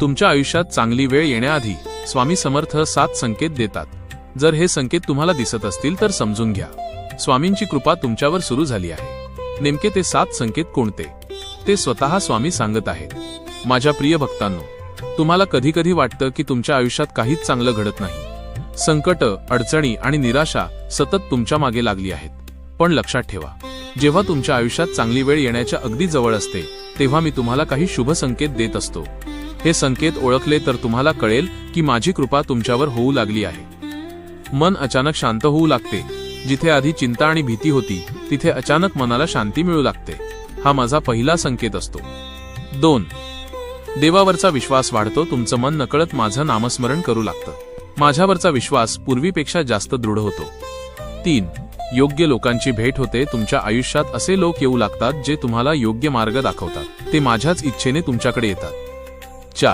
तुमच्या आयुष्यात चांगली वेळ येण्याआधी स्वामी समर्थ 7 संकेत देतात. जर हे संकेत तुम्हाला दिसत असतील तर समजून घ्या, स्वामींची कृपा तुमच्यावर सुरू झाली आहे. नेमके ते 7 संकेत कोणते ते स्वतः स्वामी सांगत आहेत. माझ्या प्रिय भक्तांनो, तुम्हाला कधी कधी वाटतं की तुमच्या आयुष्यात काहीच चांगलं घडत नाही. संकट, अडचणी आणि निराशा सतत तुमच्या मागे लागली आहेत. पण लक्षात ठेवा, जेव्हा तुमच्या आयुष्यात चांगली वेळ येण्याच्या अगदी जवळ असते तेव्हा मी तुम्हाला काही शुभ संकेत देत असतो. हे संकेत ओळखले तर तुम्हाला कळेल की माझी कृपा तुमच्यावर होऊ लागली आहे. मन अचानक शांत होऊ लागते. जिथे आधी चिंता आणि भीती होती तिथे अचानक मनाला शांती मिळू लागते. हा माझा पहिला संकेत असतो. 2. देवावरचा विश्वास वाढतो. तुमचं मन नकळत माझं नामस्मरण करू लागतं. माझ्यावरचा विश्वास पूर्वीपेक्षा जास्त दृढ होतो. 3. योग्य लोकांची भेट होते. तुमच्या आयुष्यात असे लोक येऊ लागतात जे तुम्हाला योग्य मार्ग दाखवतात. ते माझ्याच इच्छेने तुमच्याकडे येतात. 4.